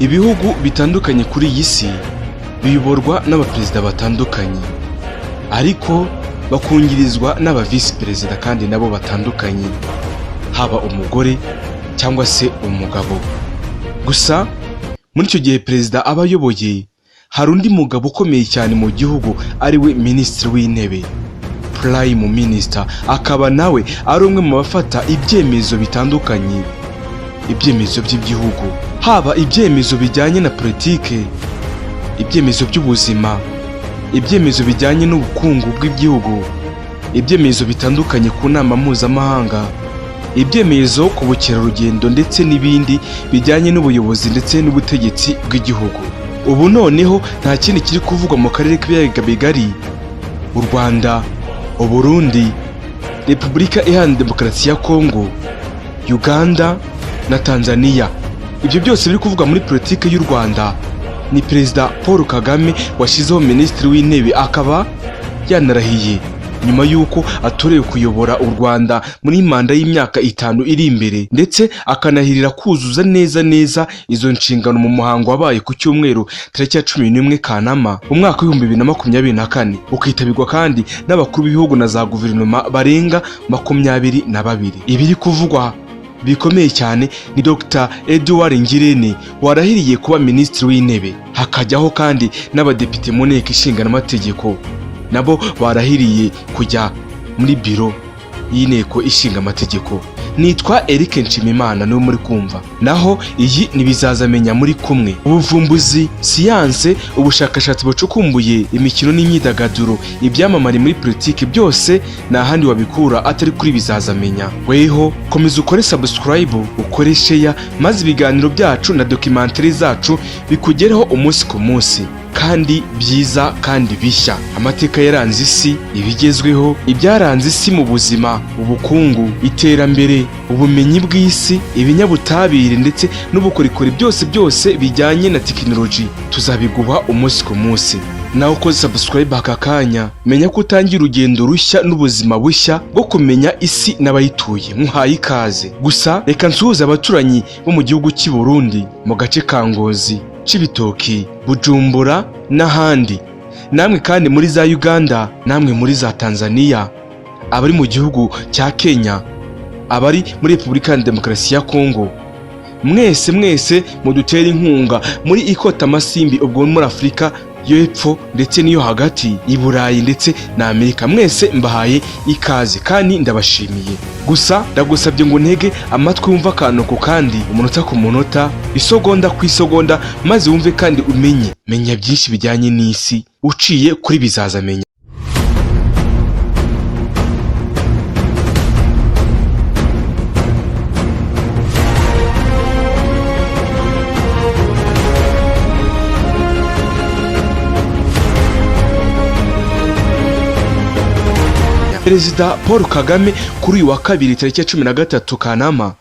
Ibihugu bitandukanye kuri iyi si biyoborwa n'abaperezida batandukanye, ariko bakungirizwa n'aba visi perezida kandi nabo batandukanye, haba umugore cyangwa se umugabo. Gusa muri icyo gihe perezida aba ayoboye, hari undi mugabo ukomeye cyane mu gihugu ariwe minisitiri w'intebe, prime minister, akaba nawe ari umwe mu bafata ibyemezo bitandukanye, ibyemezo by'igihugu, haba ibyemezo bijyanye na politike, ibyemezo by'ubuzima, ibyemezo bijyanye n'ubukungu bw'igihugu, ibyemezo bitandukanye ku nama mpuzamahanga, ibyemezo ku bukerarugendo ndetse n'ibindi bijyanye n'ubuyobozi ndetse n'ubutegetsi bw'igihugu. Ubu noneho nta kindi kiri kuvugwa mu karere k'ibiyaga bigari, u Rwanda, u Burundi, Repubulika Iharanira Demokarasi ya Kongo, Uganda na Tanzania. Ibyo byose biri kuvugwa muri politike y'u Rwanda ni Perezida Paul Kagame washyizeho minisitiri w'intebe, akaba yanarahiye nyuma y'uko atorewe kuyobora u Rwanda muri manda y'imyaka 5 iri imbere, ndetse akanahirira kuzuza neza izo nshingano mu muhango wabaye ku cyumweru tariki ya 11 Kanama mu mwaka wa 2024, ukitabirwa kandi n'abakuru b'ibihugu na za guverinoma barenga 22. Ibiri kuvugwa bikomeye cyane ni Dr. Edouard Ngirente warahiriye kuba minisitiri w'intebe, hakajyaho kandi n'abadepite mu nteko ishinga amategeko nabo barahiriye kujya muri biro y'inteko ishinga amategeko. Nitwa Eric Nshimimana niwe muri kumva, naho iyi nibizazamenya muri kumwe. Ubuvumbuzi, siyanse, ubushakashatsi bucukumbuye, imikino n'imyidagaduro, ibyamamare muri politiki, byose na handi wabikura atari kuri bizazamenya. Weho komeza ukore subscribe, ukore share, maze ibiganiro byacu na documentary zacu bikugereho umunsi ku munsi, kandi byiza kandi bishya. Amateka yaranze isi, ibigezweho, ibyaranze isi mu buzima, ubukungu, iterambere, ubumenyi bw'isi, ibinyabutabire ndetse n'ubukorikori, byose bijyanye na tekinoloji tuzabiguha umunsi ku munsi. Nawe ukoze subscribe aka kanya, menya ko utangira urugendo rushya n'ubuzima bushya bwo kumenya isi n'abayituye. Muhaye ikaze. Gusa reka nsuhuze abaturanyi bo mu gihugu cy'i Burundi, mu gace ka Ngozi, Cibitoki, Bujumbura n'ahandi, namwe kandi muri za Uganda, namwe muri za Tanzania, abari mu gihugu cya Kenya, abari muri Repubulika ya Demokarasi ya Kongo, mwese mudutera inkunga muri ikota masimbi, ubwo muri Afurika y'Epfo ndetse n'iyo hagati, i Burayi ndetse na Amerika, mwese mbahaye ikaze kandi ndabashimiye. Gusa ndagusabye ngo ntege amatwi wumva akantu ku kandi, umunota ku munota, isogonda ku isogonda, maze wumve kandi menya byinshi bijyanye n'isi uciye kuri bizazamenya. Perezida Paul Kagame kuri uyu wa kabiri tariki ya 13 Kanama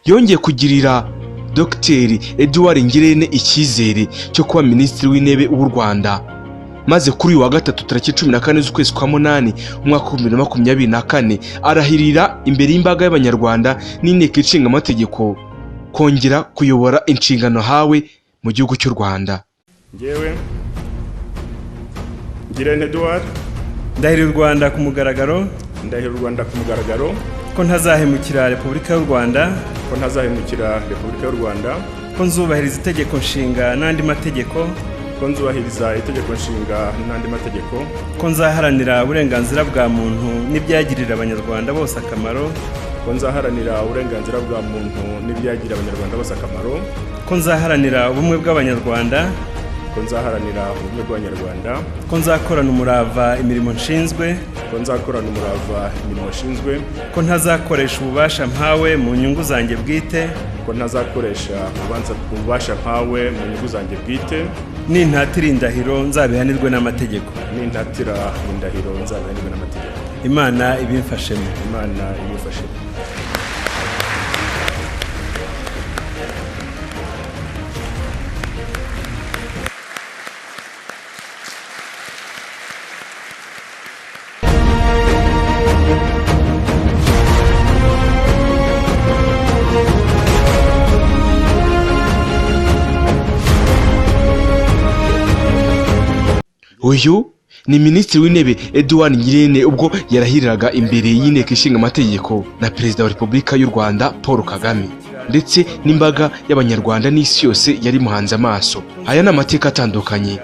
yongeye kugirira Dr. Edouard Ngirente icyizere cyo kuba minisitiri w'intebe w'u Rwanda, maze kuri uyu wa gatatu tariki 14 z'ukwezi kwa 8 umwaka wa 2024 arahirira imbere y'imbaga y'abanyarwanda n'inteko ishinga amategeko kongera kuyobora inshingano hawe mu gihugu cy'u Rwanda. Ngewe Ngirente Edouard ndahirira u Rwanda ku mugaragaro, ko ntazahemukira Repubulika y'u Rwanda, ko nzubahiriza itegeko nshinga n'andi mategeko, ko nzaharanira uburenganzira bwa muntu n'ibyagirira abanyarwanda bose akamaro, ko nzaharanira ubumwe bw'abanyarwanda, ko nzakorana umurava imirimo nshinzwe, ko ntazakoresha ububasha mpawe mu nyungu zanjye bwite, nintatira indahiro nzabihanirwe n'amategeko. Imana ibimfashemo. uyu ni Minisitiri w'Intebe Edouard Ngirente ubwo yarahiriraga imbere y'inteko ishinga amategeko na Perezida wa Repubulika y'u Rwanda Paul Kagame ndetse n'imbaga y'abanyarwanda n'isi yose yari muhanze amaso. Aya ni amateka atandukanye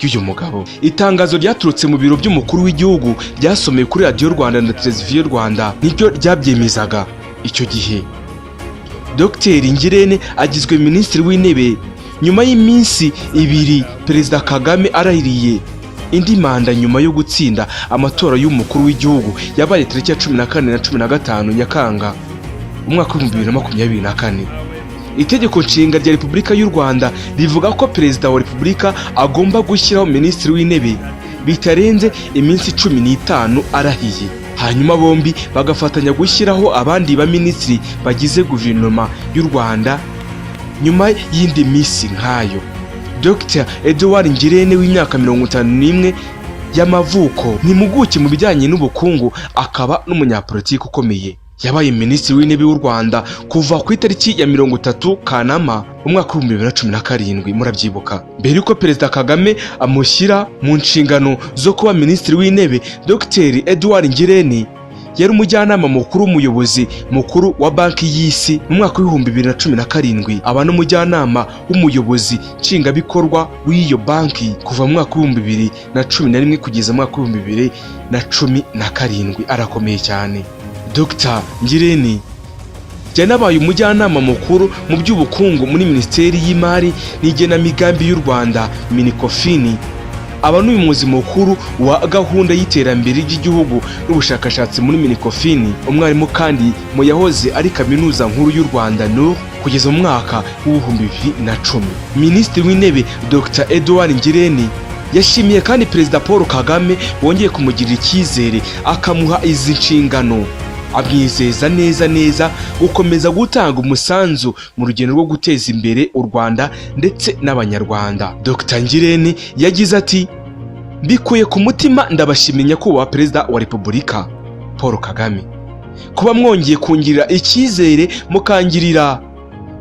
y'uyu mugabo. Itangazo ryaturutse mu biro by'umukuru w'igihugu ryasomeye kuri Radio Rwanda na Televiziyo Rwanda niryo ryabyemezaga icyo gihe. Dr Ngirente agizwe Minisitiri w'Intebe nyuma y'iminsi 2 Perezida Kagame arahiriye indi manda nyuma yo gutsinda amatora y'umukuru w'igihugu yabaye tariki ya 14 na 15 Nyakanga umwaka wa 2024. Itegeko nshinga rya Repubulika y'u Rwanda rivuga ko Perezida wa Repubulika agomba gushyiraho Minisitiri w'Intebe bitarenze iminsi 15 arahiye, hanyuma bombi bagafatanya gushyiraho abandi ba minisitiri bagize guverinoma y'u Rwanda nyuma y'indi minsi nkayo. Dr Edouard Ngirente w'imyaka 51 y'amavuko ni impuguke mu bijyanye n'ubukungu akaba n'umunyapolitiki ukomeye. Yabaye Minisitiri w'Intebe w'u Rwanda kuva ku itariki ya 30 Kanama umwaka wa 2017 murabyibuka. Mbere yuko Perezida Kagame amushyira mu nshingano zo kuba Minisitiri w'Intebe, Dr Edouard Ngirente yari umujyanama mukuru w'umuyobozi mukuru wa banki y'isi mu mwaka wa 2017, aba n'umujyanama w'umuyobozi nshingabikorwa w'iyo banki kuva mu mwaka wa 2011 kugeza mu mwaka wa 2017. Arakomeye cyane. Dr Ngirente yanabaye umujyanama mukuru mu by'ubukungu muri Minisiteri y'Imari n'Igenamigambi y'u Rwanda Minicofini, aba n'umuyobozi mukuru wa gahunda y'iterambere ry'igihugu n'ubushakashatsi muri Minicofini, umwarimu kandi mu yahoze ari kaminuza nkuru y'u Rwanda NUR kugeza mu mwaka wa 2010. Minisitiri w'Intebe Dr Edouard Ngirente yashimiye kandi Perezida Paul Kagame wongeye kumugirira icyizere akamuha izi nshingano, amwizeza neza gukomeza gutanga umusanzu mu rugendo rwo guteza imbere u Rwanda ndetse n'abanyarwanda. Dr Ngirente yagize ati, mbikuye ku mutima ndabashimiye nyakubahwa Perezida wa Repubulika Paul Kagame kuba mwongeye kungirira icyizere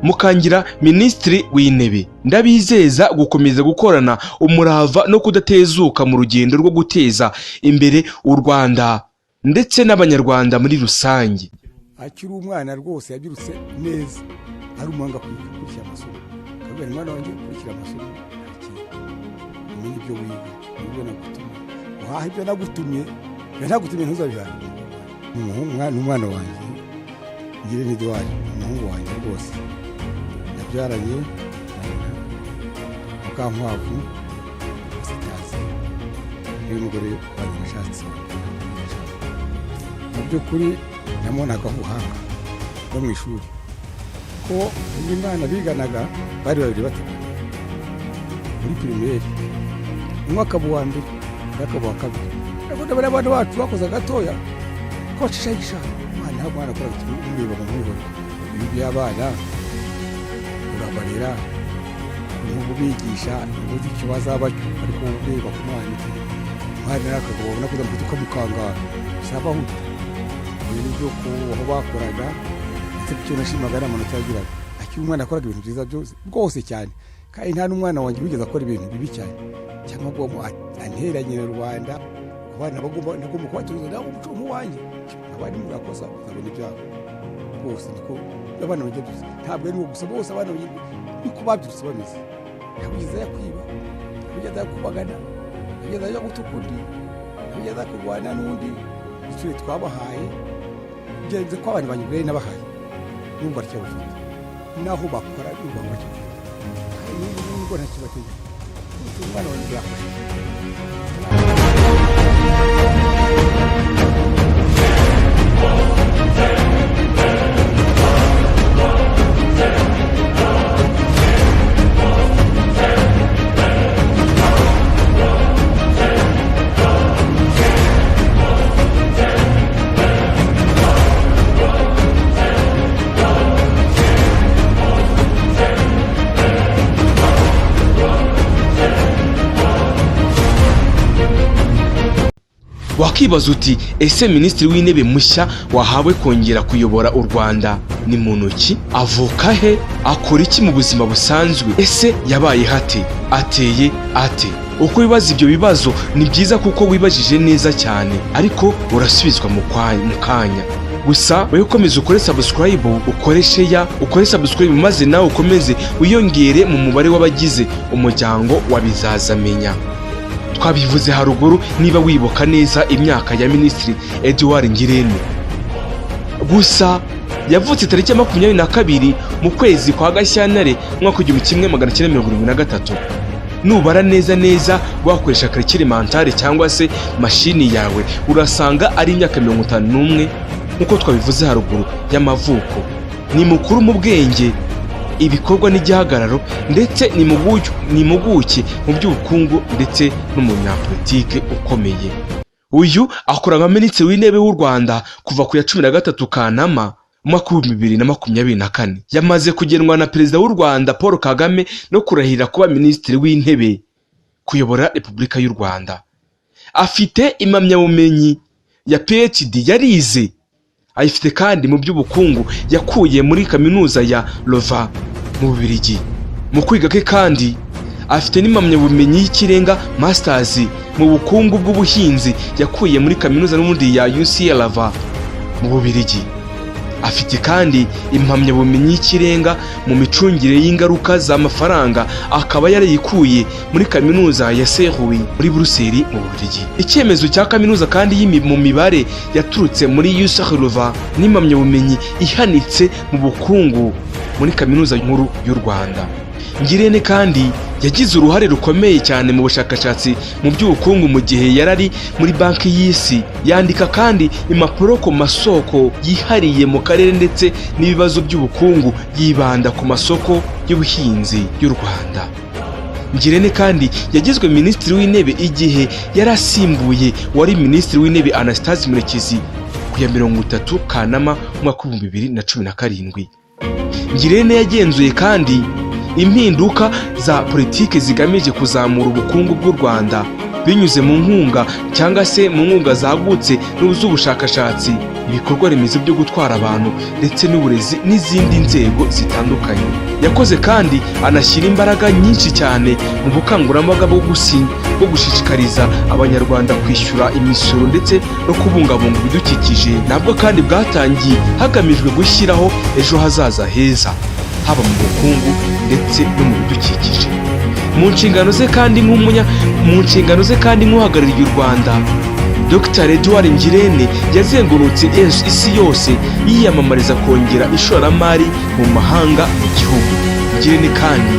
mukangira Minisitiri w'Intebe. Ndabizeza gukomeza gukorana umurava no kudatezuka mu rugendo rwo guteza imbere u Rwanda ndetse n'abanyarwanda muri rusange. Akiri umwana rwose yabyirutse neza, ari umuhanga kurikira amasomo. Kabiri mwana wanjye kurikira amasomo umenye ibyo wiga, ibyo nagutumye. Uhaha ibyo nagutumye, nagutumye ntuzabihana. Umwana wanjye Ngirente Edouard, umuhungu wanjye rwose yabyaranye Mukankwavu Sitazi n'umugore wanjye nashatse. Mu by'ukuri namubonaga ubuhanga bwo mu ishuri ko undi mwana biganaga bari babiri batatu muri primaire, umwe akaba uwa mbere akaba uwa kabiri. Ariko bari abana bacu bakoze gatoya ko bacishagisha umwana akora umwiba mu mwihoro. Ibi by'abana urabarera ubu bigisha ubuzi icyo bazaba ariko ubweba ku mwana akagabo ubona ko ndamutuka mukangara saba huta ibyo ko aho bakoraga ndetse icyo nashimaga ari amanota yagiraga. Akiri umwana akoraga ibintu byiza byose rwose cyane, kandi nta n'umwana wanjye wigeze akora ibintu bibi cyane cyangwa ngo anteranye na Rwanda. Abana bagomba kubatuza nawe umuco wanjye abandi murakosa uzabona ibyabo rwose. Niko abana bagiye ntabwo ari gusa bose abana niko babyutse bameze. Ntabigeze yakwiba, ntabigeze yakubagana, ntabigeze yagutukundi, ntabigeze kurwana n'undi. Icyo twabahaye byenze ko abantu banyuye nabahaye numva cyo bafite naho bakora n'ubwo cyo n'ubwo nta kibateye umwana wanjye yafashe. Wakibaza uti ese minisitiri w'intebe mushya wahawe kongera kuyobora u Rwanda ni muntu ki? Avuka he? Akora iki mu buzima busanzwe? Ese yabaye hate? Ateye ate? Uko wibaza ibyo bibazo ni byiza kuko wibajije neza cyane, ariko urasubizwa mu kanya. Gusa wowe ukomeze ukore subscribe, ukore share, ukore subscribe maze nawe ukomeze wiyongere mu mubare w'abagize umuryango wa Bizazamenya. Twabivuze haruguru niba wibuka neza imyaka ya Minisitiri Edouard Ngirente. Gusa yavutse tariki ya 22 mu kwezi kwa Gashyantare mwaka 1973. Nubara neza wakoresha calcul mentale cyangwa se mashini yawe urasanga ari imyaka 51 nkuko twabivuze haruguru y'amavuko. Ni mukuru mu bwenge, ibikorwa n'igihagararo, ndetse ni muguke mu by'ubukungu ndetse n'umunyapolitike ukomeye. Uyu akora nka minisitiri w'intebe w'u Rwanda kuva ku ya 13 Kanama mwaka 2024. Yamaze kugenwa na perezida w'u Rwanda Paul Kagame no kurahira kuba minisitiri w'intebe kuyobora Repubulika y'u Rwanda. Afite impamyabumenyi ya PhD yarize, ayifite kandi mu by'ubukungu yakuye muri kaminuza ya Lova mu Bubiligi. Mu kwiga ke kandi afite n'impamyabumenyi y'ikirenga masters mu bukungu bw'ubuhinzi yakuye muri kaminuza n'ubundi ya UCLV mu Bubiligi. Afite kandi impamyabumenyi y'ikirenga mu micungire y'ingaruka z'amafaranga, akaba yarayikuye muri kaminuza ya Serui muri Buruseli mu Bubiligi. Icyemezo cya kaminuza kandi mu mibare yaturutse muri UCLV n'impamyabumenyi ihanitse mu bukungu muri kaminuza nkuru y'u Rwanda. Ngirente kandi yagize uruhare rukomeye cyane mu bushakashatsi mu by'ubukungu mu gihe yarari muri banki y'isi. Yandika kandi impapuro ku masoko yihariye mu karere ndetse n'ibibazo by'ubukungu, yibanda ku masoko y'ubuhinzi y'u Rwanda. Ngirente kandi yagizwe minisitiri w'intebe igihe yarasimbuye wari minisitiri w'intebe Anastase Murekezi ku ya 30 Kanama mwaka 2017. Ngirente yagenzuye kandi impinduka za politike zigamije kuzamura ubukungu bw'u Rwanda binyuze mu nkunga cyangwa se mu nkunga zagutse n'ubushakashatsi, ibikorwa remezo byo gutwara abantu ndetse n'uburezi n'izindi nzego zitandukanye. Yakoze kandi anashyira imbaraga nyinshi cyane mu bukangurambaga bwo gushishikariza abanyarwanda kwishyura imisoro ndetse no kubungabunga ibidukikije. Nabwo kandi bwatangiye hagamijwe gushyiraho ejo hazaza heza, haba mu bukungu ndetse no mu bidukikije. Mu nshingano ze kandi nk'uhagarariye u Rwanda, Dr. Edouard Ngirente yazengurutse isi yose yiyamamariza kongera ishoramari mu mahanga mu gihugu. Ngirente kandi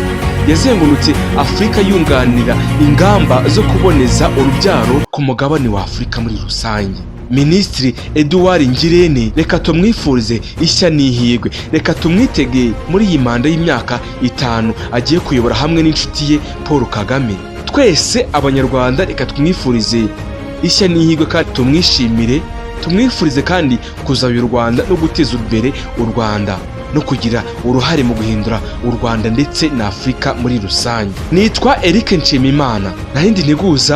yazengurutse Afurika yunganira ingamba zo kuboneza urubyaro ku mugabane wa Afurika muri rusange. Minisitiri Edouard Ngirente, reka tumwifurize ishya n'ihirwe, reka tumwitege muri iyi manda y'imyaka 5 agiye kuyobora hamwe n'inshuti ye Paul Kagame. Twese abanyarwanda reka tumwifurize ishya n'ihirwe kandi tumwifurize kandi kuzabira u Rwanda no guteza imbere u Rwanda no kugira uruhare mu guhindura u Rwanda ndetse na Afurika muri rusange. Nitwa Eric Nshimimana, nahindi nteguza